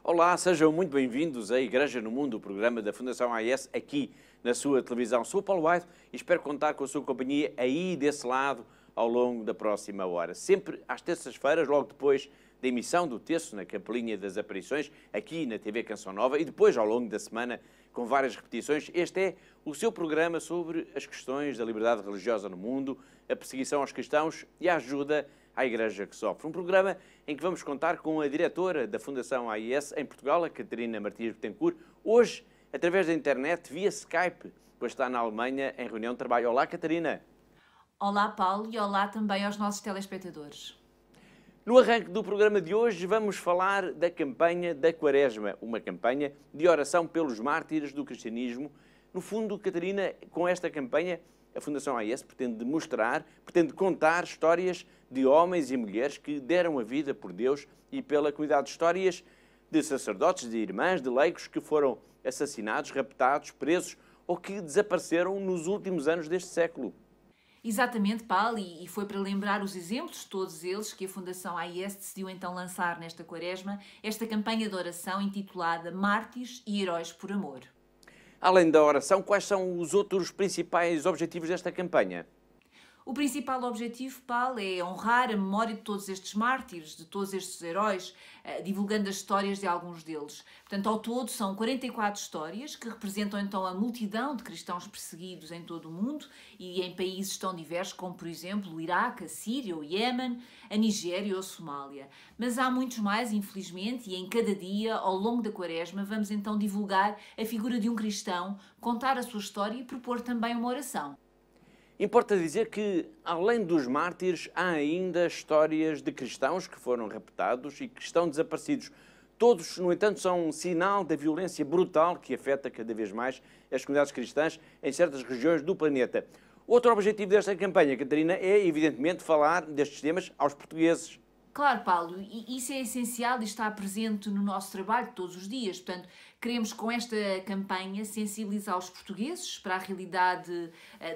Olá, sejam muito bem-vindos à Igreja no Mundo, o programa da Fundação AIS, aqui na sua televisão. Sou o Paulo White e espero contar com a sua companhia aí desse lado ao longo da próxima hora. Sempre às terças-feiras, logo depois da emissão do texto na Capelinha das Aparições, aqui na TV Canção Nova, e depois ao longo da semana com várias repetições. Este é o seu programa sobre as questões da liberdade religiosa no mundo, a perseguição aos cristãos e a ajuda à Igreja que sofre. Um programa em que vamos contar com a diretora da Fundação AIS em Portugal, a Catarina Martins Betancourt, hoje através da internet, via Skype, pois está na Alemanha em reunião de trabalho. Olá, Catarina. Olá, Paulo, e olá também aos nossos telespectadores. No arranque do programa de hoje vamos falar da campanha da Quaresma, uma campanha de oração pelos mártires do cristianismo. No fundo, Catarina, com esta campanha, a Fundação AIS pretende contar histórias de homens e mulheres que deram a vida por Deus e pela comunidade, histórias de sacerdotes, de irmãs, de leigos que foram assassinados, raptados, presos ou que desapareceram nos últimos anos deste século. Exatamente, Paulo, e foi para lembrar os exemplos, todos eles, que a Fundação AIS decidiu então lançar nesta Quaresma esta campanha de oração intitulada Mártires e Heróis por Amor. Além da oração, quais são os outros principais objetivos desta campanha? O principal objetivo, Paulo, é honrar a memória de todos estes mártires, de todos estes heróis, divulgando as histórias de alguns deles. Portanto, ao todo são 44 histórias que representam então a multidão de cristãos perseguidos em todo o mundo e em países tão diversos como, por exemplo, o Iraque, a Síria, o Iémen, a Nigéria ou a Somália. Mas há muitos mais, infelizmente, e em cada dia, ao longo da Quaresma, vamos então divulgar a figura de um cristão, contar a sua história e propor também uma oração. Importa dizer que, além dos mártires, há ainda histórias de cristãos que foram raptados e que estão desaparecidos. Todos, no entanto, são um sinal da violência brutal que afeta cada vez mais as comunidades cristãs em certas regiões do planeta. Outro objetivo desta campanha, Catarina, é, evidentemente, falar destes temas aos portugueses. Claro, Paulo, e isso é essencial e está presente no nosso trabalho todos os dias. Portanto, queremos com esta campanha sensibilizar os portugueses para a realidade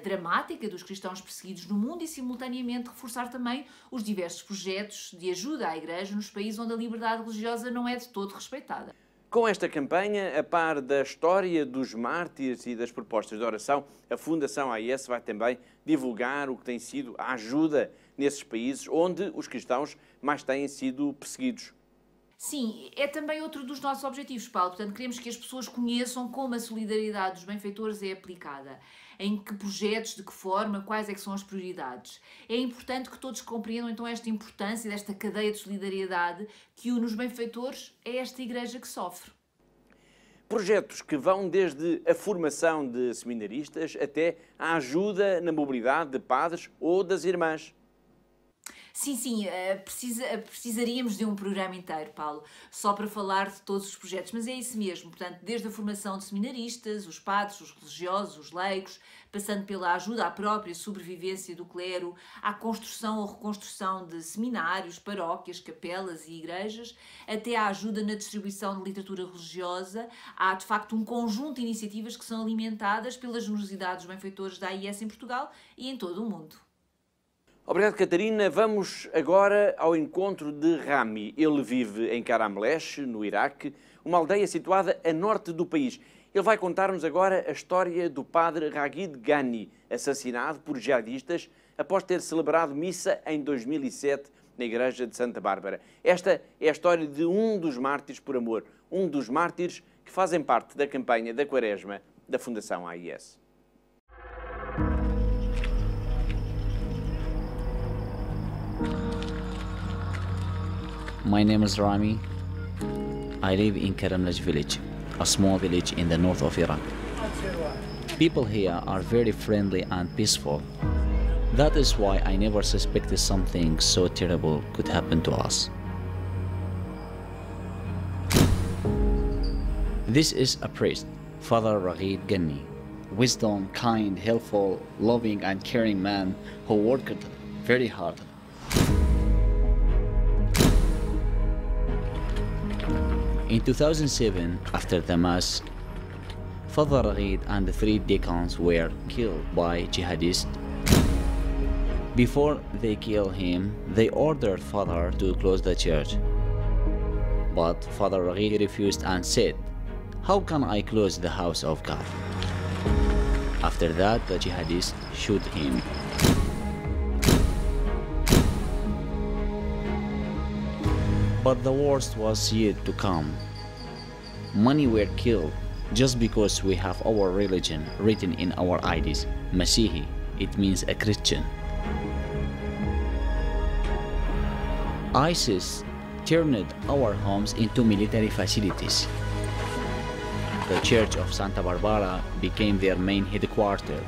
dramática dos cristãos perseguidos no mundo e, simultaneamente, reforçar também os diversos projetos de ajuda à Igreja nos países onde a liberdade religiosa não é de todo respeitada. Com esta campanha, a par da história dos mártires e das propostas de oração, a Fundação AIS vai também divulgar o que tem sido a ajuda nesses países onde os cristãos mais têm sido perseguidos. Sim, é também outro dos nossos objetivos, Paulo. Portanto, queremos que as pessoas conheçam como a solidariedade dos benfeitores é aplicada, em que projetos, de que forma, quais é que são as prioridades. É importante que todos compreendam então esta importância desta cadeia de solidariedade que une os benfeitores a esta Igreja que sofre. Projetos que vão desde a formação de seminaristas até a ajuda na mobilidade de padres ou das irmãs. Sim, precisaríamos de um programa inteiro, Paulo, só para falar de todos os projetos, mas é isso mesmo, portanto, desde a formação de seminaristas, os padres, os religiosos, os leigos, passando pela ajuda à própria sobrevivência do clero, à construção ou reconstrução de seminários, paróquias, capelas e igrejas, até à ajuda na distribuição de literatura religiosa, há de facto um conjunto de iniciativas que são alimentadas pela generosidade dos benfeitores da AIS em Portugal e em todo o mundo. Obrigado, Catarina. Vamos agora ao encontro de Rami. Ele vive em Karamlesh, no Iraque, uma aldeia situada a norte do país. Ele vai contar-nos agora a história do padre Raghid Ghani, assassinado por jihadistas após ter celebrado missa em 2007 na igreja de Santa Bárbara. Esta é a história de um dos mártires por amor, um dos mártires que fazem parte da campanha da Quaresma da Fundação AIS. My name is Rami. I live in Karamlaj village, a small village in the north of Iraq. People here are very friendly and peaceful. That is why I never suspected something so terrible could happen to us. This is a priest, Father Raghid Ghani, wisdom, kind, helpful, loving and caring man who worked very hard. In 2007, after the mass, Father Raghid and the 3 deacons were killed by jihadists. Before they killed him, they ordered Father to close the church. But Father Raghid refused and said, "How can I close the house of God?" After that, the jihadists shoot him. But the worst was yet to come. Many were killed just because we have our religion written in our IDs. Masihi, it means a Christian. ISIS turned our homes into military facilities. The Church of Santa Barbara became their main headquarters.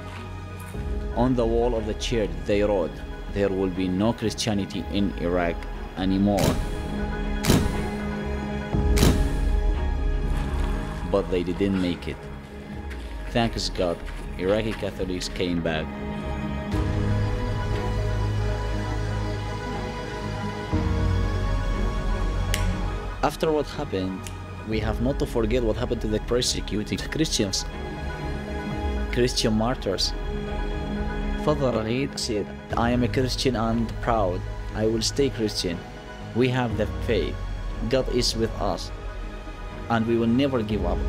On the wall of the church they wrote, "There will be no Christianity in Iraq anymore." But they didn't make it. Thanks God, Iraqi Catholics came back. After what happened, we have not to forget what happened to the persecuted Christians, Christian martyrs. Father Raghid said, "I am a Christian and proud. I will stay Christian. We have the faith. God is with us, and we will never give up."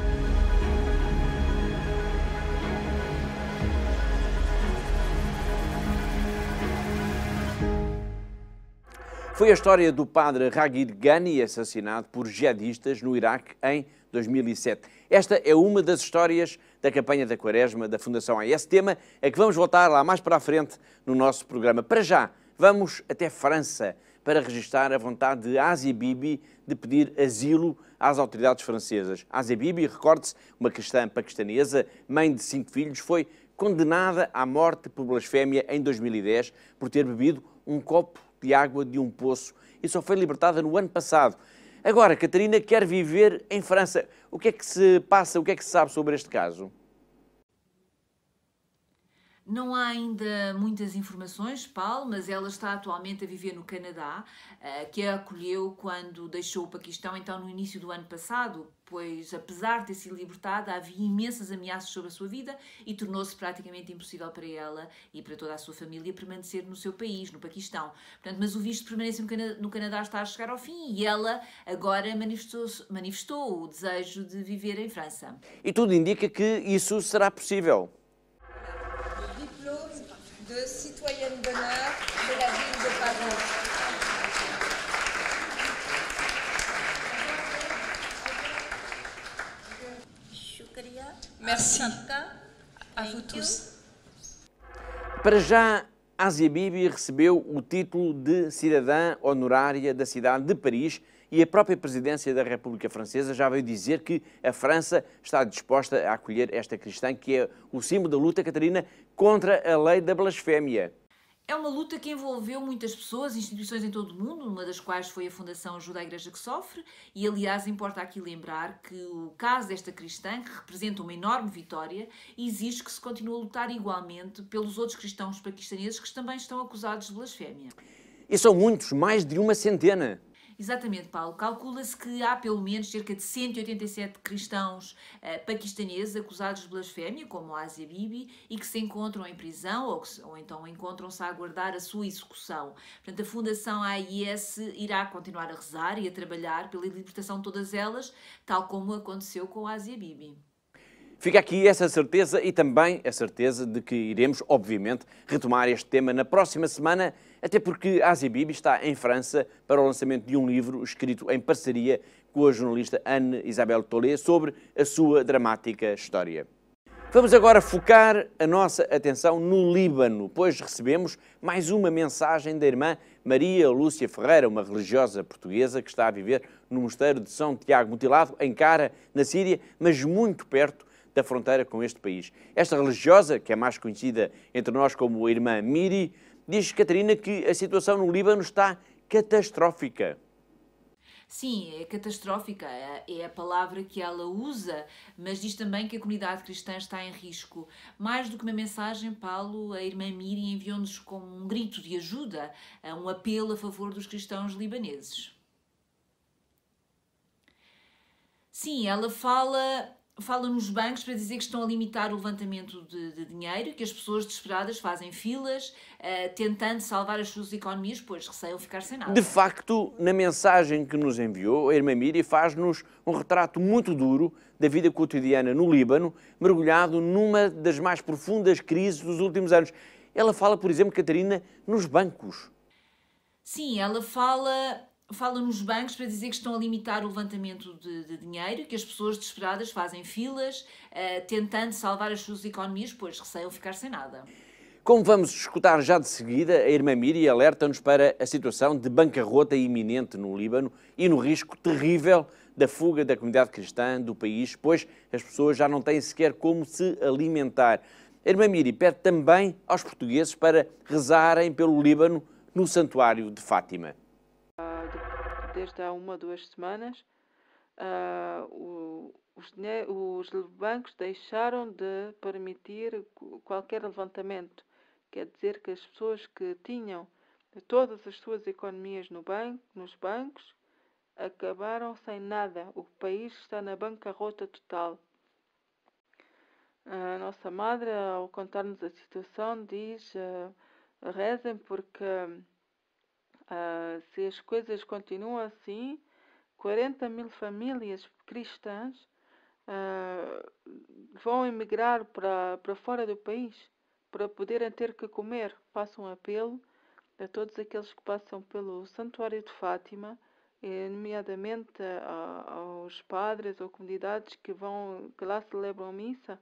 Foi a história do padre Raghid Ghani, assassinado por jihadistas no Iraque em 2007. Esta é uma das histórias da campanha da Quaresma da Fundação AIS, tema a que vamos voltar lá mais para a frente no nosso programa. Para já, vamos até França para registar a vontade de Asia Bibi de pedir asilo às autoridades francesas. Asia Bibi, recorde-se, uma cristã paquistanesa, mãe de 5 filhos, foi condenada à morte por blasfémia em 2010 por ter bebido um copo de água de um poço e só foi libertada no ano passado. Agora, Catarina quer viver em França. O que é que se passa, o que é que se sabe sobre este caso? Não há ainda muitas informações, Paulo, mas ela está atualmente a viver no Canadá, que a acolheu quando deixou o Paquistão, então no início do ano passado, pois apesar de ter sido libertada, havia imensas ameaças sobre a sua vida e tornou-se praticamente impossível para ela e para toda a sua família permanecer no seu país, no Paquistão. Portanto, mas o visto de permanência no Canadá está a chegar ao fim e ela agora manifestou o desejo de viver em França. E tudo indica que isso será possível. De citoyenne d'honneur de la ville de Paris. Merci à vous tous. Para já, Asia Bibi recebeu o título de cidadã honorária da cidade de Paris e a própria presidência da República Francesa já veio dizer que a França está disposta a acolher esta cristã, que é o símbolo da luta, Catarina, contra a lei da blasfémia. É uma luta que envolveu muitas pessoas, instituições em todo o mundo, uma das quais foi a Fundação Ajuda à Igreja que Sofre, e aliás importa aqui lembrar que o caso desta cristã, que representa uma enorme vitória, exige que se continue a lutar igualmente pelos outros cristãos paquistaneses que também estão acusados de blasfémia. E são muitos, mais de uma centena. Exatamente, Paulo. Calcula-se que há pelo menos cerca de 187 cristãos paquistaneses acusados de blasfémia, como Asia Bibi, e que se encontram em prisão ou então encontram-se a aguardar a sua execução. Portanto, a Fundação AIS irá continuar a rezar e a trabalhar pela libertação de todas elas, tal como aconteceu com Asia Bibi. Fica aqui essa certeza e também a certeza de que iremos, obviamente, retomar este tema na próxima semana, até porque Asia Bibi está em França para o lançamento de um livro escrito em parceria com a jornalista Anne-Isabelle Tollet sobre a sua dramática história. Vamos agora focar a nossa atenção no Líbano, pois recebemos mais uma mensagem da irmã Maria Lúcia Ferreira, uma religiosa portuguesa que está a viver no mosteiro de São Tiago Mutilado, em Cara, na Síria, mas muito perto da fronteira com este país. Esta religiosa, que é mais conhecida entre nós como a irmã Miri, diz, Catarina, que a situação no Líbano está catastrófica. Sim, é catastrófica, é a palavra que ela usa, mas diz também que a comunidade cristã está em risco. Mais do que uma mensagem, Paulo, a irmã Miri enviou-nos como um grito de ajuda, um apelo a favor dos cristãos libaneses. Sim, ela fala Fala nos bancos para dizer que estão a limitar o levantamento de dinheiro, que as pessoas desesperadas fazem filas, tentando salvar as suas economias, pois receiam ficar sem nada. De facto, na mensagem que nos enviou, a irmã Miri faz-nos um retrato muito duro da vida cotidiana no Líbano, mergulhado numa das mais profundas crises dos últimos anos. Ela fala, por exemplo, Catarina, nos bancos. Sim, ela fala nos bancos para dizer que estão a limitar o levantamento de dinheiro, que as pessoas desesperadas fazem filas, tentando salvar as suas economias, pois receiam ficar sem nada. Como vamos escutar já de seguida, a irmã Miri alerta-nos para a situação de bancarrota iminente no Líbano e no risco terrível da fuga da comunidade cristã do país, pois as pessoas já não têm sequer como se alimentar. A irmã Miri pede também aos portugueses para rezarem pelo Líbano no Santuário de Fátima. Desde há 1 ou 2 semanas, os bancos deixaram de permitir qualquer levantamento. Quer dizer que as pessoas que tinham todas as suas economias nos bancos acabaram sem nada. O país está na bancarrota total. A nossa madre, ao contar-nos a situação, diz: rezem porque se as coisas continuam assim, 40.000 famílias cristãs vão emigrar para fora do país para poderem ter que comer. Faço um apelo a todos aqueles que passam pelo Santuário de Fátima, nomeadamente aos padres ou comunidades que lá celebram missa,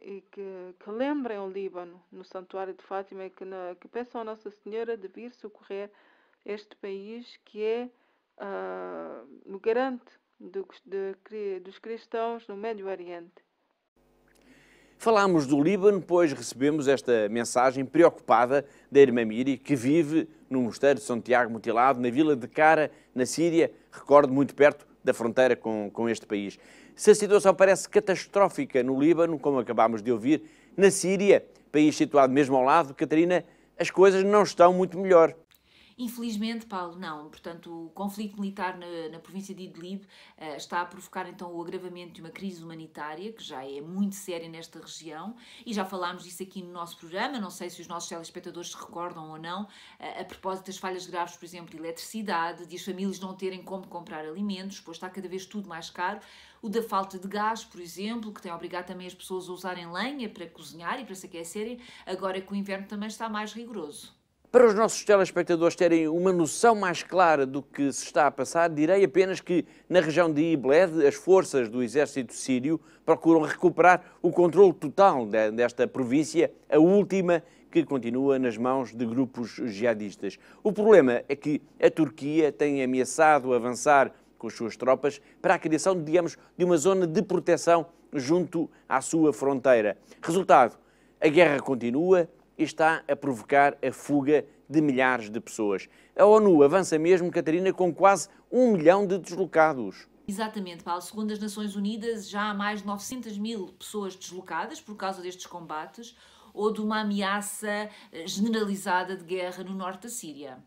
e que lembrem o Líbano no Santuário de Fátima e que peçam a Nossa Senhora de vir socorrer este país que é o garante dos cristãos no Médio Oriente. Falámos do Líbano, pois recebemos esta mensagem preocupada da irmã Miri, que vive no Mosteiro de São Tiago Mutilado, na vila de Cara, na Síria, recordo, muito perto da fronteira com este país. Se a situação parece catastrófica no Líbano, como acabámos de ouvir, na Síria, país situado mesmo ao lado, Catarina, as coisas não estão muito melhor. Infelizmente, Paulo, não. Portanto, o conflito militar na província de Idlib está a provocar então o agravamento de uma crise humanitária que já é muito séria nesta região e já falámos disso aqui no nosso programa. Não sei se os nossos telespectadores se recordam ou não, a propósito das falhas graves, por exemplo, de eletricidade, de as famílias não terem como comprar alimentos, pois está cada vez tudo mais caro. O da falta de gás, por exemplo, que tem obrigado também as pessoas a usarem lenha para cozinhar e para se aquecerem, agora que o inverno também está mais rigoroso. Para os nossos telespectadores terem uma noção mais clara do que se está a passar, direi apenas que na região de Ibled as forças do exército sírio procuram recuperar o controle total desta província, a última que continua nas mãos de grupos jihadistas. O problema é que a Turquia tem ameaçado avançar com as suas tropas para a criação, digamos, de uma zona de proteção junto à sua fronteira. Resultado, a guerra continua e está a provocar a fuga de milhares de pessoas. A ONU avança mesmo, Catarina, com quase 1 milhão de deslocados. Exatamente, Paulo. Segundo as Nações Unidas, já há mais de 900.000 pessoas deslocadas por causa destes combates ou de uma ameaça generalizada de guerra no norte da Síria.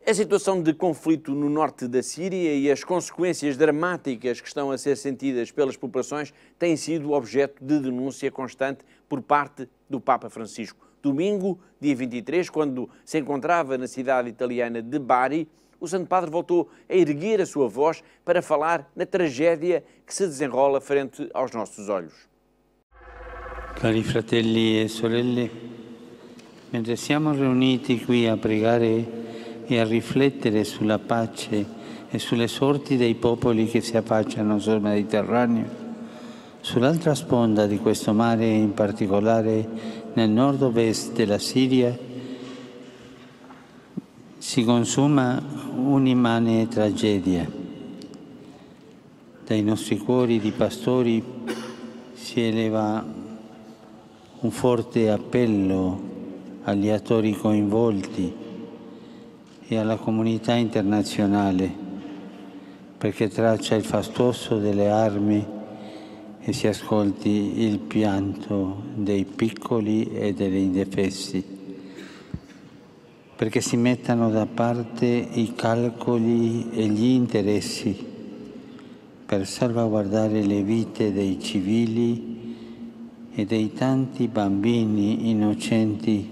A situação de conflito no norte da Síria e as consequências dramáticas que estão a ser sentidas pelas populações têm sido objeto de denúncia constante por parte do Papa Francisco. Domingo, dia 23, quando se encontrava na cidade italiana de Bari, o Santo Padre voltou a erguer a sua voz para falar na tragédia que se desenrola frente aos nossos olhos. Cari fratelli e sorelle, mentre siamo riuniti qui a pregare e a riflettere sulla pace e sulle sorti dei popoli che si affacciano sul Mediterraneo, sull'altra sponda di questo mare, in particolare nel nord-ovest della Siria, si consuma un'immane tragedia. Dai nostri cuori di pastori si eleva un forte appello agli attori coinvolti e alla comunità internazionale perché traccia il frastuono delle armi e si ascolti il pianto dei piccoli e degli indefessi, perché si mettano da parte i calcoli e gli interessi per salvaguardare le vite dei civili e dei tanti bambini innocenti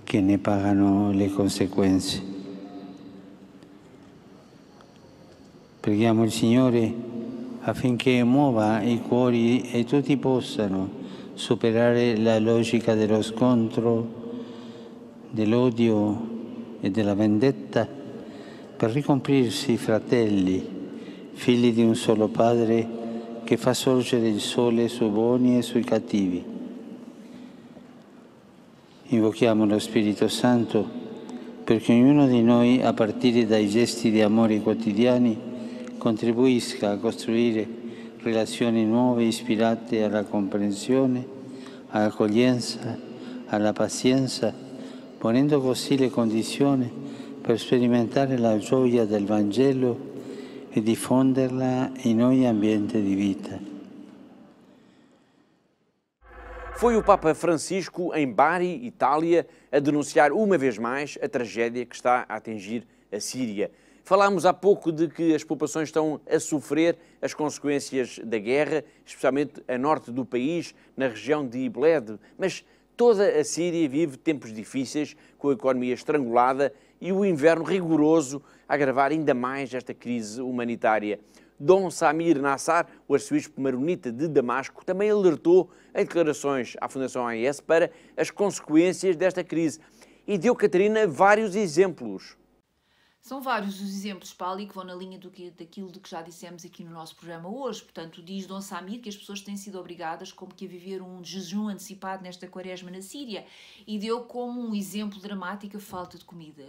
che ne pagano le conseguenze. Preghiamo il Signore affinché muova i cuori e tutti possano superare la logica dello scontro, dell'odio e della vendetta per ricomprirsi fratelli, figli di un solo Padre che fa sorgere il sole sui buoni e sui cattivi. Invochiamo lo Spirito Santo perché ognuno di noi, a partire dai gesti di amore quotidiani, contribuisca a costruire relazioni nuove ispirate alla comprensione, all'accoglienza, alla pazienza, ponendo così le condizioni per sperimentare la gioia del Vangelo e diffonderla in ogni ambiente di vita. Foi o Papa Francisco em Bari, Itália, a denunciar uma vez mais a tragédia que está a atingir a Síria. Falámos há pouco de que as populações estão a sofrer as consequências da guerra, especialmente a norte do país, na região de Ibled, mas toda a Síria vive tempos difíceis, com a economia estrangulada e o inverno rigoroso a agravar ainda mais esta crise humanitária. Dom Samir Nassar, o arcebispo maronita de Damasco, também alertou em declarações à Fundação AIS para as consequências desta crise e deu, Catarina, vários exemplos. São vários os exemplos, Paulo, que vão na linha daquilo de que já dissemos aqui no nosso programa hoje. Portanto, diz Dom Samir que as pessoas têm sido obrigadas como que a viver um jejum antecipado nesta quaresma na Síria e deu como um exemplo dramático a falta de comida,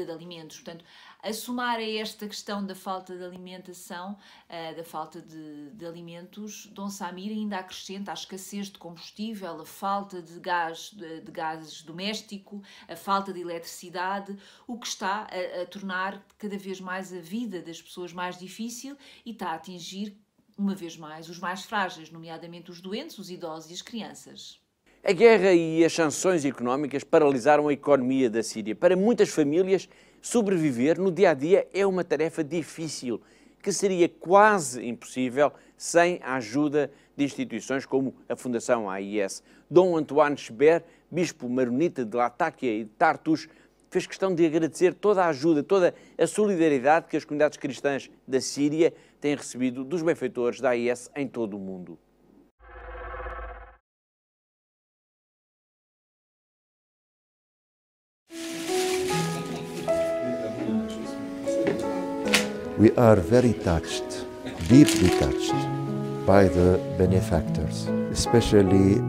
de alimentos. Portanto, a somar a esta questão da falta de alimentação, da falta de alimentos, Dom Samir ainda acrescenta a escassez de combustível, a falta de gás doméstico, a falta de eletricidade, o que está a tornar cada vez mais a vida das pessoas mais difícil e está a atingir, uma vez mais, os mais frágeis, nomeadamente os doentes, os idosos e as crianças. A guerra e as sanções económicas paralisaram a economia da Síria. Para muitas famílias, sobreviver no dia-a-dia é uma tarefa difícil, que seria quase impossível sem a ajuda de instituições como a Fundação AIS. Dom Antoine Cheber, bispo maronita de Latáquia e de Tartus, fez questão de agradecer toda a ajuda, toda a solidariedade que as comunidades cristãs da Síria têm recebido dos benfeitores da AIS em todo o mundo. We are very touched, deeply touched by the benefactors, especially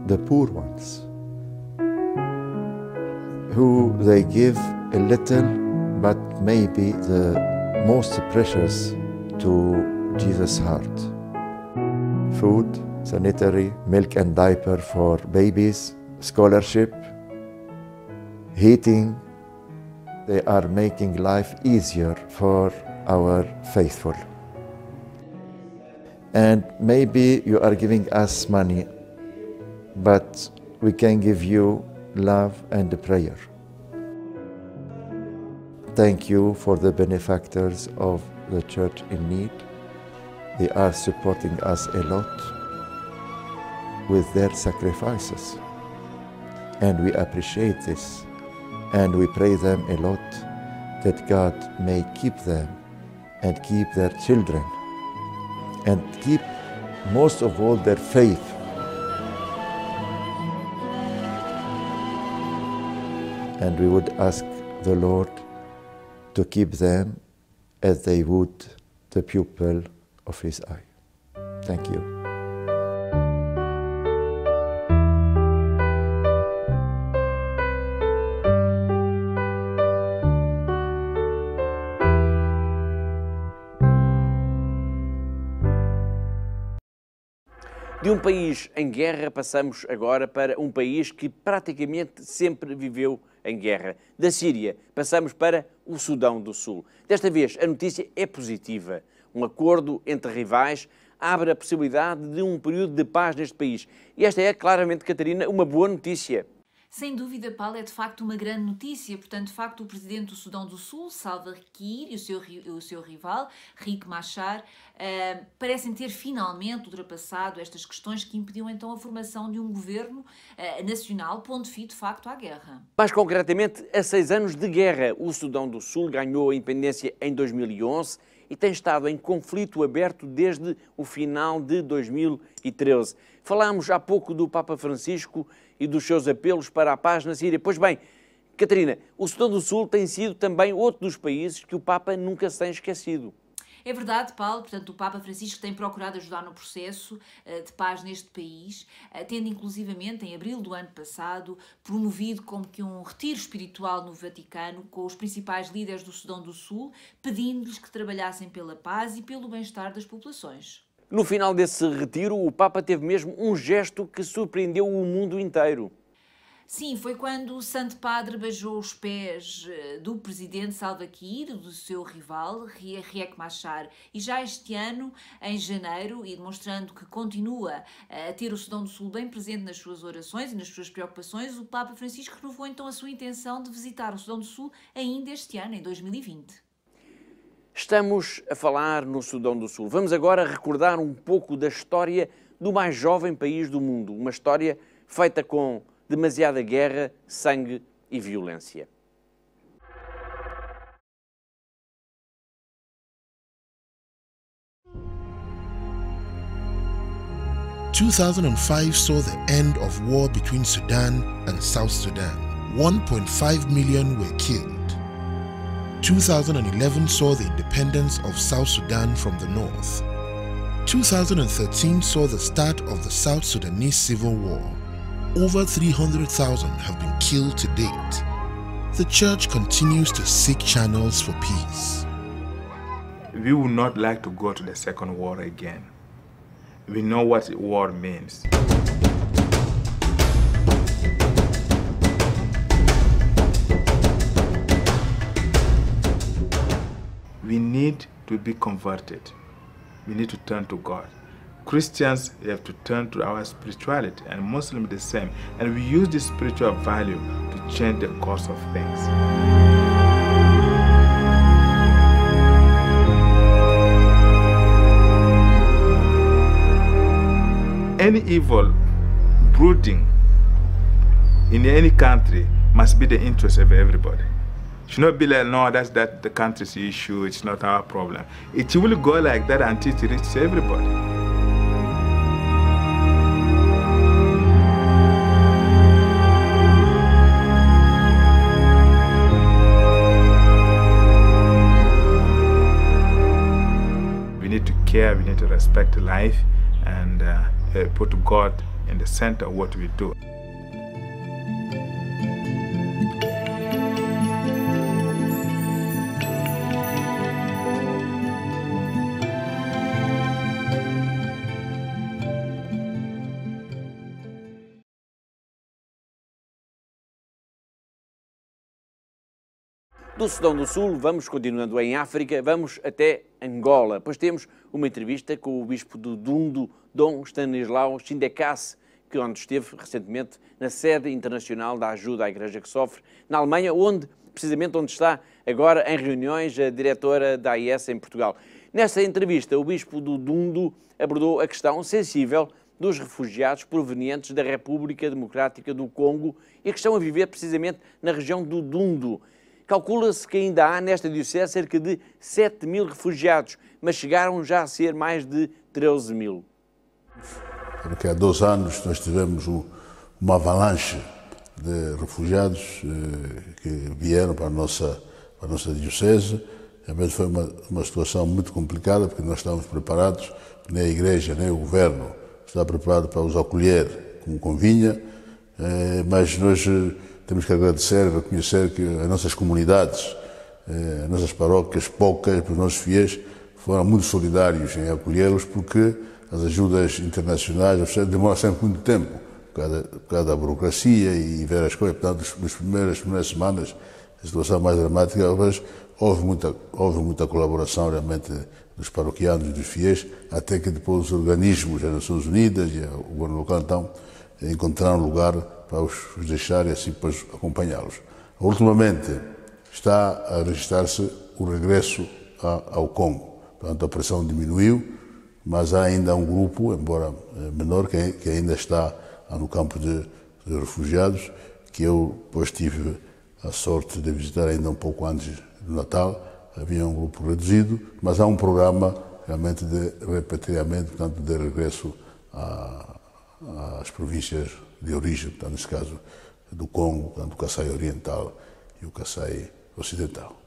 the poor ones, who they give a little, but maybe the most precious to Jesus' heart. Food, sanitary, milk and diaper for babies, scholarship, heating. They are making life easier for our faithful. And maybe you are giving us money, but we can give you love and prayer. Thank you for the benefactors of the Church in Need. They are supporting us a lot with their sacrifices. And we appreciate this. And we pray them a lot that God may keep them and keep their children and keep most of all their faith. And we would ask the Lord to keep them as they would the pupil of His eye. Thank you. De um país em guerra, passamos agora para um país que praticamente sempre viveu em guerra. Da Síria, passamos para o Sudão do Sul. Desta vez, a notícia é positiva. Um acordo entre rivais abre a possibilidade de um período de paz neste país. E esta é, claramente, Catarina, uma boa notícia. Sem dúvida, Paulo, é de facto uma grande notícia. Portanto, de facto, o presidente do Sudão do Sul, Salva Kiir, e o seu rival, Riek Machar, parecem ter finalmente ultrapassado estas questões que impediam então a formação de um governo nacional, pondo fim, de facto, à guerra. Mais concretamente, a 6 anos de guerra, o Sudão do Sul ganhou a independência em 2011 e tem estado em conflito aberto desde o final de 2013. Falámos há pouco do Papa Francisco e dos seus apelos para a paz na Síria. Pois bem, Catarina, o Sudão do Sul tem sido também outro dos países que o Papa nunca se tem esquecido. É verdade, Paulo. Portanto, o Papa Francisco tem procurado ajudar no processo de paz neste país, tendo inclusivamente, em abril do ano passado, promovido como que um retiro espiritual no Vaticano com os principais líderes do Sudão do Sul, pedindo-lhes que trabalhassem pela paz e pelo bem-estar das populações. No final desse retiro, o Papa teve mesmo um gesto que surpreendeu o mundo inteiro. Sim, foi quando o Santo Padre beijou os pés do presidente Salva Kiir, do seu rival, Riek Machar. E já este ano, em janeiro, e demonstrando que continua a ter o Sudão do Sul bem presente nas suas orações e nas suas preocupações, o Papa Francisco renovou então a sua intenção de visitar o Sudão do Sul ainda este ano, em 2020. Estamos a falar no Sudão do Sul. Vamos agora recordar um pouco da história do mais jovem país do mundo. Uma história feita com demasiada guerra, sangue e violência. In 2005 saw the end of war between Sudan and South Sudan. 1.5 million were killed. 2011 saw the independence of South Sudan from the north. 2013 saw the start of the South Sudanese Civil War. Over 300,000 have been killed to date. The Church continues to seek channels for peace. We would not like to go to the second war again. We know what war means. We need to be converted. We need to turn to God. Christians have to turn to our spirituality, and Muslims the same. And we use this spiritual value to change the course of things. Any evil brooding in any country must be the interest of everybody. It should not be like, no, that's the country's issue, it's not our problem. It will go like that until it reaches everybody. We need to care, we need to respect life, and put God in the center of what we do. Do Sudão do Sul, vamos continuando em África, vamos até Angola, pois temos uma entrevista com o bispo do Dundo, Dom Stanislau Schindekase, onde esteve recentemente na sede internacional da ajuda à Igreja que sofre, na Alemanha, precisamente onde está agora em reuniões a diretora da AIS em Portugal. Nesta entrevista, o bispo do Dundo abordou a questão sensível dos refugiados provenientes da República Democrática do Congo e que estão a viver precisamente na região do Dundo. Calcula-se que ainda há nesta diocese cerca de 7 mil refugiados, mas chegaram já a ser mais de 13 mil. Porque há 2 anos nós tivemos uma avalanche de refugiados que vieram para a nossa diocese. Realmente foi uma situação muito complicada, porque nós estávamos preparados, nem a Igreja, nem o Governo está preparado para os acolher como convinha, mas nós temos que agradecer e reconhecer que as nossas comunidades, as nossas paróquias, poucas, os nossos fiéis, foram muito solidários em acolhê-los, porque as ajudas internacionais demoram sempre muito tempo, por causa da burocracia e várias coisas. Portanto, nas primeiras semanas, a situação mais dramática, mas houve muita colaboração realmente dos paroquianos e dos fiéis, até que depois os organismos, as Nações Unidas e o governo local, então, encontraram lugar para os deixar e assim depois acompanhá-los. Ultimamente está a registrar-se o regresso ao Congo. Portanto, a pressão diminuiu, mas há ainda um grupo, embora menor, que ainda está no campo de refugiados, que eu depois tive a sorte de visitar ainda um pouco antes do Natal. Havia um grupo reduzido, mas há um programa realmente de repatriamento, portanto, de regresso às províncias de origem, portanto, nesse caso do Congo, portanto, o Kassai Oriental e o Kassai Ocidental.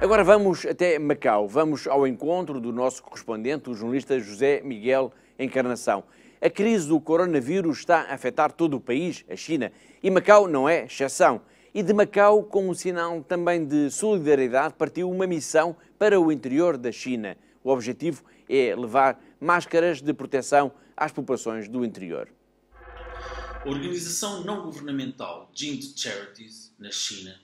Agora vamos até Macau, vamos ao encontro do nosso correspondente, o jornalista José Miguel Encarnação. A crise do coronavírus está a afetar todo o país, a China, e Macau não é exceção. E de Macau, com um sinal também de solidariedade, partiu uma missão para o interior da China. O objetivo é levar máscaras de proteção às populações do interior. A organização não-governamental Jingde Charities, na China,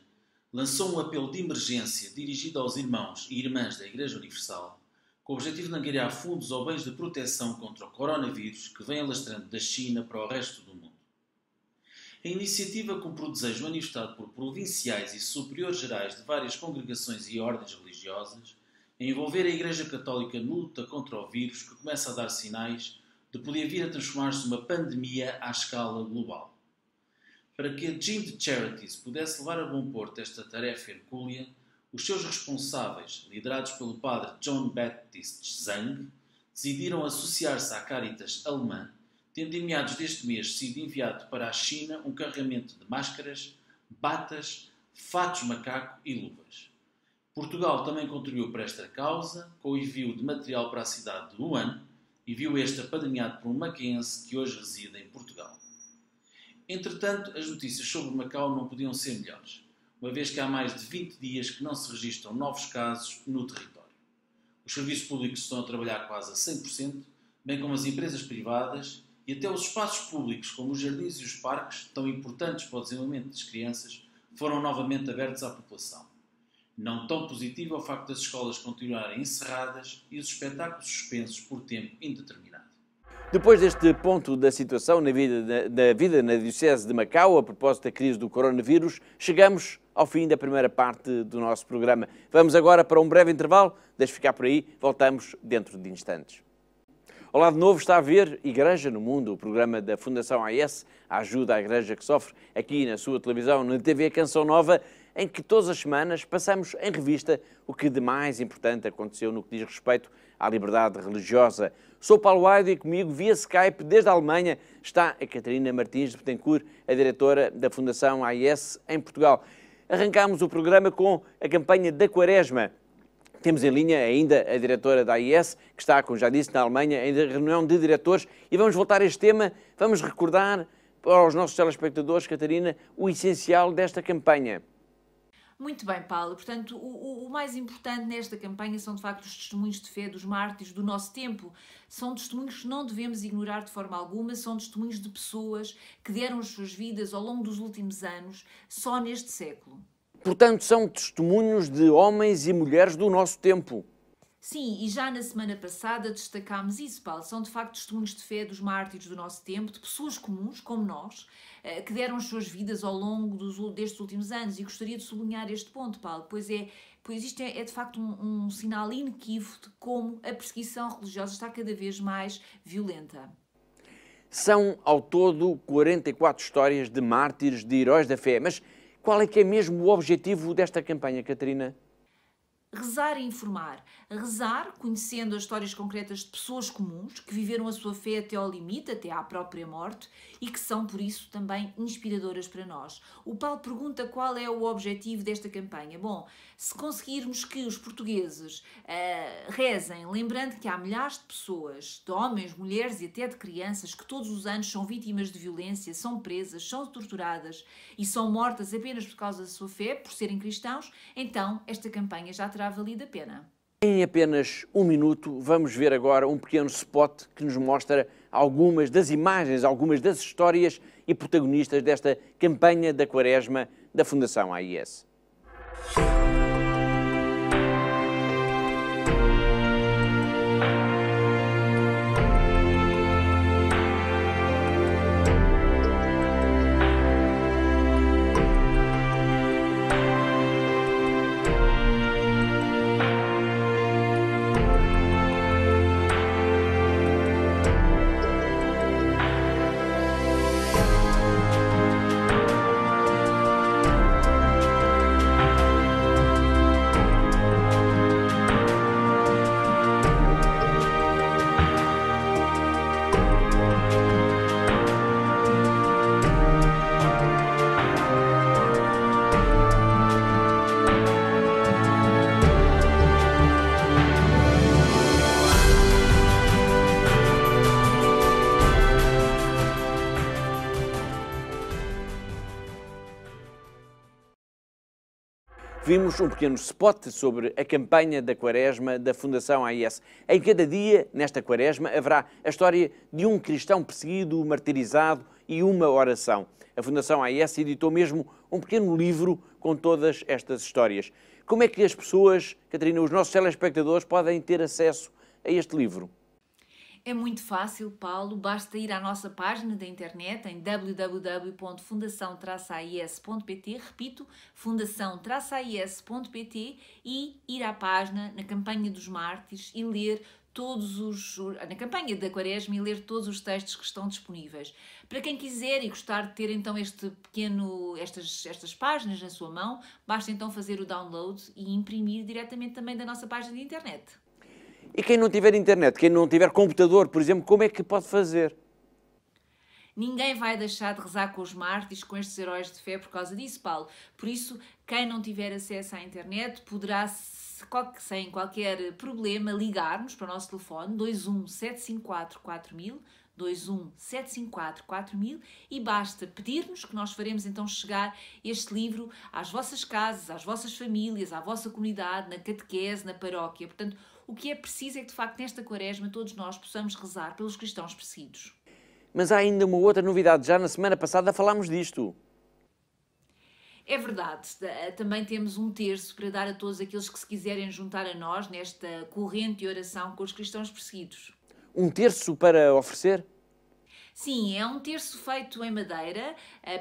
lançou um apelo de emergência dirigido aos irmãos e irmãs da Igreja Universal, com o objetivo de angariar fundos ou bens de proteção contra o coronavírus que vem alastrando da China para o resto do mundo. A iniciativa cumpre o desejo manifestado por provinciais e superiores gerais de várias congregações e ordens religiosas em envolver a Igreja Católica na luta contra o vírus que começa a dar sinais de poder vir a transformar-se numa pandemia à escala global. Para que a Jingde Charities pudesse levar a bom porto esta tarefa hercúlea, os seus responsáveis, liderados pelo padre John Baptist Zhang, decidiram associar-se à Caritas alemã, tendo em meados deste mês sido enviado para a China um carregamento de máscaras, batas, fatos macaco e luvas. Portugal também contribuiu para esta causa, com o envio de material para a cidade de Wuhan, envio este apadrinhado por um macaense que hoje reside em Portugal. Entretanto, as notícias sobre Macau não podiam ser melhores, uma vez que há mais de 20 dias que não se registram novos casos no território. Os serviços públicos estão a trabalhar quase a 100%, bem como as empresas privadas e até os espaços públicos, como os jardins e os parques, tão importantes para o desenvolvimento das crianças, foram novamente abertos à população. Não tão positivo é o facto das escolas continuarem encerradas e os espetáculos suspensos por tempo indeterminado. Depois deste ponto da situação na vida na Diocese de Macau, a propósito da crise do coronavírus, chegamos ao fim da primeira parte do nosso programa. Vamos agora para um breve intervalo. Deixe ficar por aí, voltamos dentro de instantes. Olá de novo, está a ver Igreja no Mundo, o programa da Fundação AES, a ajuda à Igreja que sofre, aqui na sua televisão, na TV Canção Nova, em que todas as semanas passamos em revista o que de mais importante aconteceu no que diz respeito à liberdade religiosa. Sou Paulo Aido e comigo, via Skype, desde a Alemanha, está a Catarina Martins de Betancourt, a diretora da Fundação AES em Portugal. Arrancámos o programa com a campanha da Quaresma. Temos em linha ainda a diretora da AES, que está, como já disse, na Alemanha, em reunião de diretores, e vamos voltar a este tema, vamos recordar aos nossos telespectadores, Catarina, o essencial desta campanha. Muito bem, Paulo. Portanto, o mais importante nesta campanha são, de facto, os testemunhos de fé dos mártires do nosso tempo. São testemunhos que não devemos ignorar de forma alguma, são testemunhos de pessoas que deram as suas vidas ao longo dos últimos anos, só neste século. Portanto, são testemunhos de homens e mulheres do nosso tempo. Sim, e já na semana passada destacámos isso, Paulo. São, de facto, testemunhos de fé dos mártires do nosso tempo, de pessoas comuns, como nós, que deram as suas vidas ao longo destes últimos anos. E gostaria de sublinhar este ponto, Paulo, pois isto é de facto um sinal inequívoco de como a perseguição religiosa está cada vez mais violenta. São, ao todo, 44 histórias de mártires, de heróis da fé. Mas qual é que é mesmo o objetivo desta campanha, Catarina? Rezar e informar. Rezar, conhecendo as histórias concretas de pessoas comuns que viveram a sua fé até ao limite, até à própria morte, e que são, por isso, também inspiradoras para nós. O Paulo pergunta qual é o objetivo desta campanha. Bom, se conseguirmos que os portugueses rezem, lembrando que há milhares de pessoas, de homens, mulheres e até de crianças, que todos os anos são vítimas de violência, são presas, são torturadas e são mortas apenas por causa da sua fé, por serem cristãos, então esta campanha já terá valido a pena. Em apenas um minuto, vamos ver agora um pequeno spot que nos mostra algumas das imagens, algumas das histórias e protagonistas desta campanha da Quaresma da Fundação AES. ouvimos um pequeno spot sobre a campanha da Quaresma da Fundação AIS. Em cada dia, nesta Quaresma, haverá a história de um cristão perseguido, martirizado e uma oração. A Fundação AIS editou mesmo um pequeno livro com todas estas histórias. Como é que as pessoas, Catarina, os nossos telespectadores, podem ter acesso a este livro? É muito fácil, Paulo, basta ir à nossa página da internet em www.fundação-ais.pt, repito, fundação-ais.pt, e ir à página na campanha dos mártires e ler na campanha da Quaresma, e ler todos os textos que estão disponíveis. Para quem quiser e gostar de ter então estas páginas na sua mão, basta então fazer o download e imprimir diretamente também da nossa página de internet. E quem não tiver internet, quem não tiver computador, por exemplo, como é que pode fazer? Ninguém vai deixar de rezar com os mártires, com estes heróis de fé por causa disso, Paulo. Por isso, quem não tiver acesso à internet poderá, sem qualquer problema, ligar-nos para o nosso telefone 21 754 4000, 21 754 4000, e basta pedir-nos que nós faremos então chegar este livro às vossas casas, às vossas famílias, à vossa comunidade, na catequese, na paróquia. Portanto, o que é preciso é que, de facto, nesta Quaresma, todos nós possamos rezar pelos cristãos perseguidos. Mas há ainda uma outra novidade. Já na semana passada falámos disto. É verdade. Também temos um terço para dar a todos aqueles que se quiserem juntar a nós nesta corrente de oração com os cristãos perseguidos. Um terço para oferecer? Sim, é um terço feito em madeira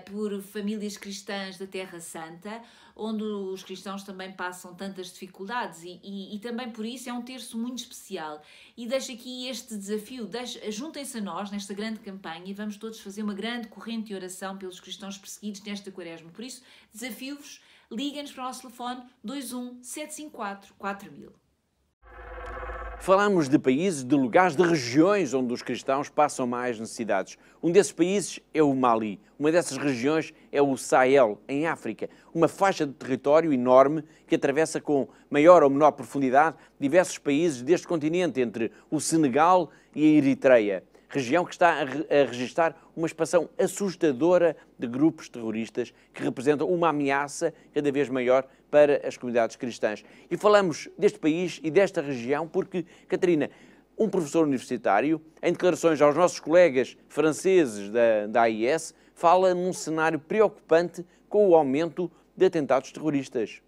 por famílias cristãs da Terra Santa, onde os cristãos também passam tantas dificuldades e também por isso é um terço muito especial. E deixo aqui este desafio, juntem-se a nós nesta grande campanha e vamos todos fazer uma grande corrente de oração pelos cristãos perseguidos nesta Quaresma. Por isso, desafio-vos, liguem-nos para o nosso telefone 21 754 4000. Falamos de países, de lugares, de regiões onde os cristãos passam mais necessidades. Um desses países é o Mali. Uma dessas regiões é o Sahel, em África. Uma faixa de território enorme que atravessa com maior ou menor profundidade diversos países deste continente, entre o Senegal e a Eritreia. Região que está a registrar uma expansão assustadora de grupos terroristas que representam uma ameaça cada vez maior para as comunidades cristãs. E falamos deste país e desta região porque, Catarina, um professor universitário, em declarações aos nossos colegas franceses da AIS, fala num cenário preocupante com o aumento de atentados terroristas.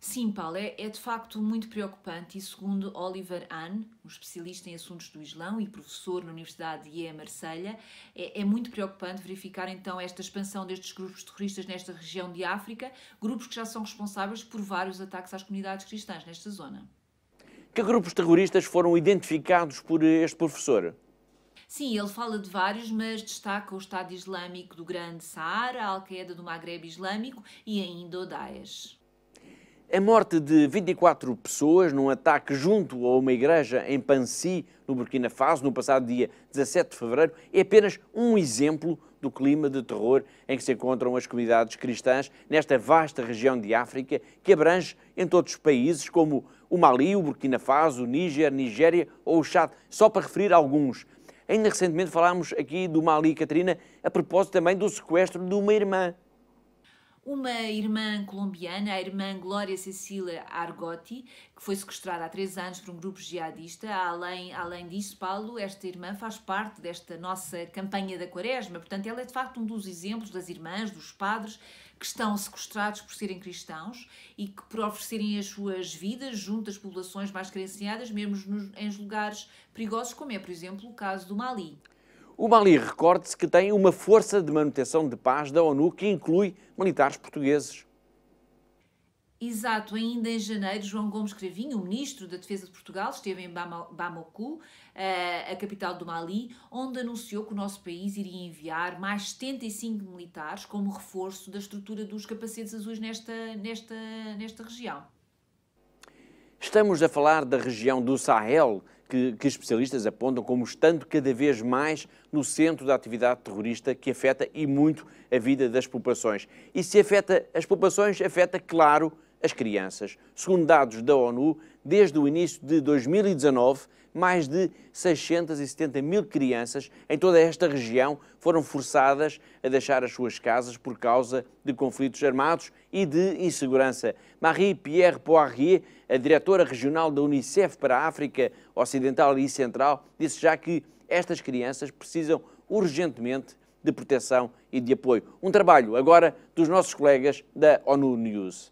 Sim, Paulo, é de facto muito preocupante e, segundo Oliver Hahn, um especialista em assuntos do Islão e professor na Universidade de Marselha, é muito preocupante verificar então esta expansão destes grupos terroristas nesta região de África, grupos que já são responsáveis por vários ataques às comunidades cristãs nesta zona. Que grupos terroristas foram identificados por este professor? Sim, ele fala de vários, mas destaca o Estado Islâmico do Grande Saara, a Al-Qaeda do Maghreb Islâmico e ainda o Daesh. A morte de 24 pessoas num ataque junto a uma igreja em Pansi, no Burkina Faso, no passado dia 17 de fevereiro, é apenas um exemplo do clima de terror em que se encontram as comunidades cristãs nesta vasta região de África, que abrange entre outros países como o Mali, o Burkina Faso, o Níger, Nigéria ou o Chad, só para referir alguns. Ainda recentemente falámos aqui do Mali, Catarina, a propósito também do sequestro de uma irmã. Uma irmã colombiana, a irmã Glória Cecília Argotti, que foi sequestrada há 3 anos por um grupo jihadista. Além disso, Paulo, esta irmã faz parte desta nossa campanha da Quaresma. Portanto, ela é de facto um dos exemplos das irmãs, dos padres, que estão sequestrados por serem cristãos e que por oferecerem as suas vidas junto às populações mais carenciadas, mesmo em lugares perigosos, como é, por exemplo, o caso do Mali. O Mali, recorde-se que tem uma força de manutenção de paz da ONU que inclui militares portugueses. Exato, ainda em janeiro, João Gomes Cravinho, o Ministro da Defesa de Portugal, esteve em Bamako, a capital do Mali, onde anunciou que o nosso país iria enviar mais 75 militares como reforço da estrutura dos capacetes azuis nesta região. Estamos a falar da região do Sahel, que especialistas apontam como estando cada vez mais no centro da atividade terrorista que afeta e muito a vida das populações. E se afeta as populações, afeta, claro, as crianças. Segundo dados da ONU, desde o início de 2019, mais de 670 mil crianças em toda esta região foram forçadas a deixar as suas casas por causa de conflitos armados e de insegurança. Marie-Pierre Poirier, a diretora regional da Unicef para a África Ocidental e Central, disse já que estas crianças precisam urgentemente de proteção e de apoio. Um trabalho agora dos nossos colegas da ONU News.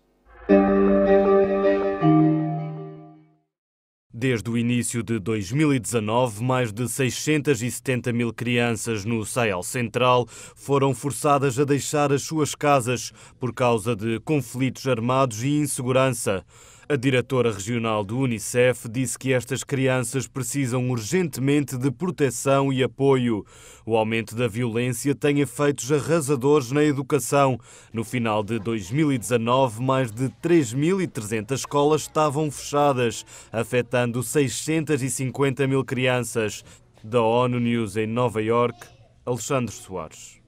Desde o início de 2019, mais de 670 mil crianças no Sahel Central foram forçadas a deixar as suas casas por causa de conflitos armados e insegurança. A diretora regional do Unicef disse que estas crianças precisam urgentemente de proteção e apoio. O aumento da violência tem efeitos arrasadores na educação. No final de 2019, mais de 3.300 escolas estavam fechadas, afetando 650 mil crianças. Da ONU News em Nova Iorque, Alexandre Soares.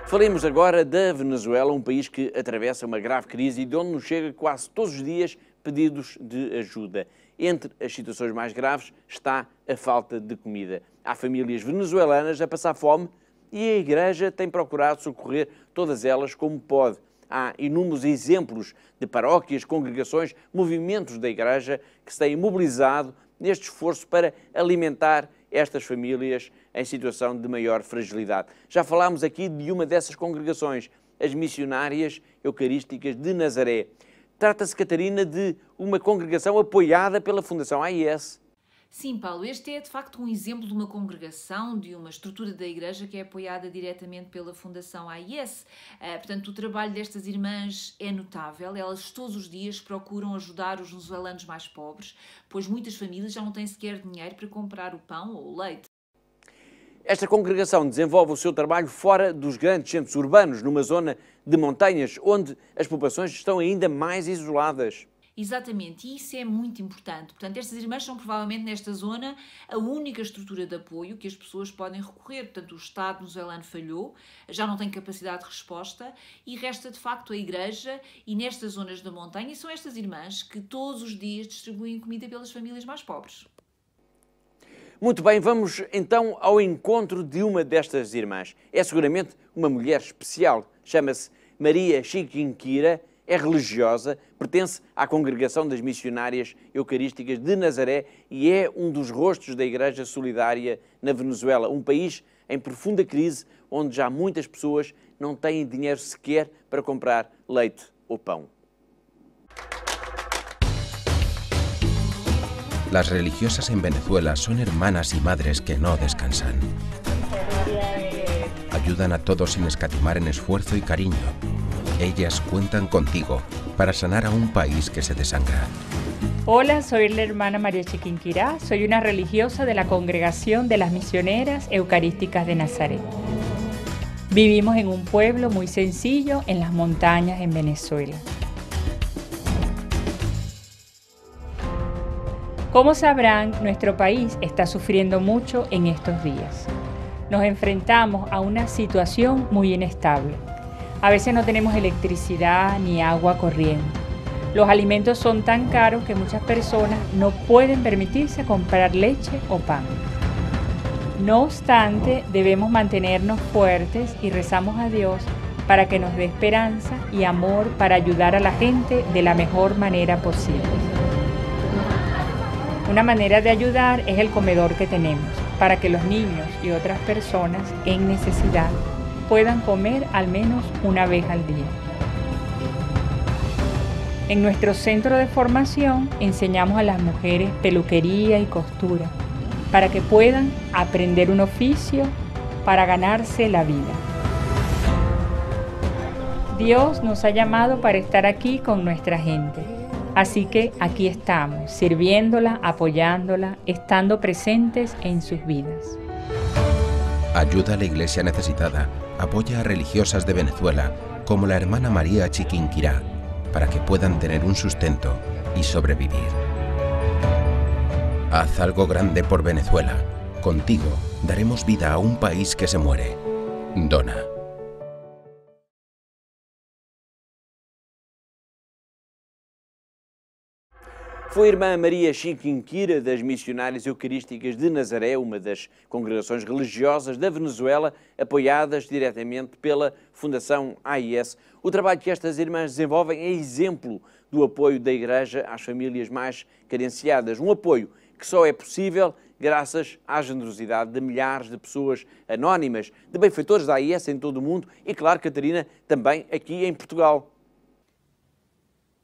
Falemos agora da Venezuela, um país que atravessa uma grave crise e de onde nos chega quase todos os dias pedidos de ajuda. Entre as situações mais graves está a falta de comida. Há famílias venezuelanas a passar fome e a Igreja tem procurado socorrer todas elas como pode. Há inúmeros exemplos de paróquias, congregações, movimentos da Igreja que se têm mobilizado neste esforço para alimentar estas famílias em situação de maior fragilidade. Já falámos aqui de uma dessas congregações, as Missionárias Eucarísticas de Nazaré. Trata-se, Catarina, de uma congregação apoiada pela Fundação AIS. Sim, Paulo, este é de facto um exemplo de uma congregação, de uma estrutura da Igreja que é apoiada diretamente pela Fundação AIS. Portanto, o trabalho destas irmãs é notável. Elas todos os dias procuram ajudar os venezuelanos mais pobres, pois muitas famílias já não têm sequer dinheiro para comprar o pão ou o leite. Esta congregação desenvolve o seu trabalho fora dos grandes centros urbanos, numa zona de montanhas, onde as populações estão ainda mais isoladas. Exatamente, e isso é muito importante. Portanto, estas irmãs são provavelmente nesta zona a única estrutura de apoio que as pessoas podem recorrer. Portanto, o Estado venezuelano falhou, já não tem capacidade de resposta e resta de facto a Igreja e nestas zonas da montanha são estas irmãs que todos os dias distribuem comida pelas famílias mais pobres. Muito bem, vamos então ao encontro de uma destas irmãs. É seguramente uma mulher especial, chama-se Maria Chiquinquira, é religiosa, pertence à Congregação das Missionárias Eucarísticas de Nazaré e é um dos rostos da Igreja Solidária na Venezuela, um país em profunda crise, onde já muitas pessoas não têm dinheiro sequer para comprar leite ou pão. Las religiosas en Venezuela son hermanas y madres que no descansan. Ayudan a todos sin escatimar en esfuerzo y cariño. Ellas cuentan contigo para sanar a un país que se desangra. Hola, soy la hermana María Chiquinquirá, soy una religiosa de la Congregación de las Misioneras Eucarísticas de Nazaret. Vivimos en un pueblo muy sencillo en las montañas en Venezuela. Como sabrán, nuestro país está sufriendo mucho en estos días. Nos enfrentamos a una situación muy inestable. A veces no tenemos electricidad ni agua corriente. Los alimentos son tan caros que muchas personas no pueden permitirse comprar leche o pan. No obstante, debemos mantenernos fuertes y rezamos a Dios para que nos dé esperanza y amor para ayudar a la gente de la mejor manera posible. Una manera de ayudar es el comedor que tenemos, para que los niños y otras personas en necesidad puedan comer al menos una vez al día. En nuestro centro de formación enseñamos a las mujeres peluquería y costura para que puedan aprender un oficio para ganarse la vida. Dios nos ha llamado para estar aquí con nuestra gente, así que aquí estamos, sirviéndola, apoyándola, estando presentes en sus vidas. Ayuda a la iglesia necesitada, apoya a religiosas de Venezuela, como la hermana María Chiquinquirá, para que puedan tener un sustento y sobrevivir. Haz algo grande por Venezuela. Contigo daremos vida a un país que se muere. Dona. Foi a irmã Maria Chiquinquira, das Missionárias Eucarísticas de Nazaré, uma das congregações religiosas da Venezuela, apoiadas diretamente pela Fundação AIS. O trabalho que estas irmãs desenvolvem é exemplo do apoio da Igreja às famílias mais carenciadas. Um apoio que só é possível graças à generosidade de milhares de pessoas anónimas, de benfeitores da AIS em todo o mundo e, claro, Catarina, também aqui em Portugal.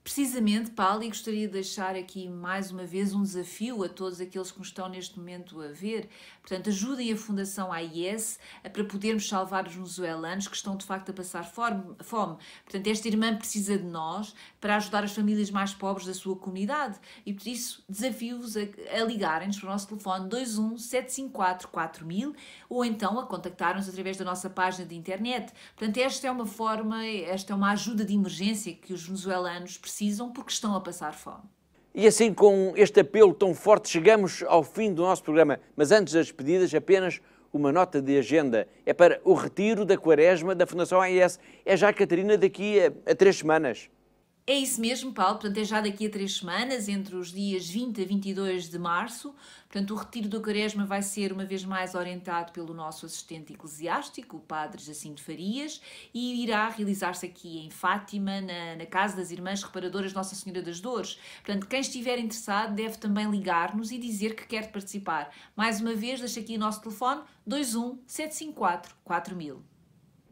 Precisamente, Paulo, e gostaria de deixar aqui mais uma vez um desafio a todos aqueles que nos estão neste momento a ver. Portanto, ajudem a Fundação AIS para podermos salvar os venezuelanos que estão de facto a passar fome. Portanto, esta irmã precisa de nós para ajudar as famílias mais pobres da sua comunidade e por isso desafio-vos a ligarem-nos para o nosso telefone 21 754 4000 ou então a contactar-nos através da nossa página de internet. Portanto, esta é uma forma, esta é uma ajuda de emergência que os venezuelanos precisam porque estão a passar fome. E assim, com este apelo tão forte, chegamos ao fim do nosso programa. Mas antes das despedidas, apenas uma nota de agenda. É para o retiro da Quaresma da Fundação AIS. É já, Catarina, daqui a 3 semanas. É isso mesmo, Paulo. Portanto, é já daqui a 3 semanas, entre os dias 20 a 22 de março. Portanto, o retiro do Quaresma vai ser, uma vez mais, orientado pelo nosso assistente eclesiástico, o Padre Jacinto Farias, e irá realizar-se aqui em Fátima, na Casa das Irmãs Reparadoras Nossa Senhora das Dores. Portanto, quem estiver interessado deve também ligar-nos e dizer que quer participar. Mais uma vez, deixo aqui o nosso telefone 21 754 4000.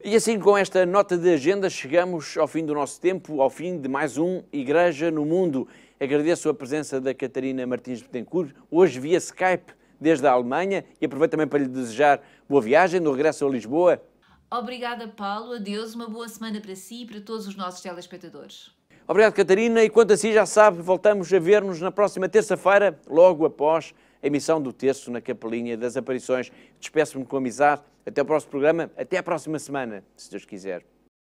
E assim, com esta nota de agenda, chegamos ao fim do nosso tempo, ao fim de mais um Igreja no Mundo. Agradeço a presença da Catarina Martins Betancourt, hoje via Skype desde a Alemanha, e aproveito também para lhe desejar boa viagem no regresso a Lisboa. Obrigada, Paulo. Adeus, uma boa semana para si e para todos os nossos telespectadores. Obrigado, Catarina, e quanto a si, já sabe, voltamos a ver-nos na próxima terça-feira, logo após a emissão do terço na Capelinha das Aparições. Despeço-me com amizade. Até o próximo programa, até à próxima semana, se Deus quiser.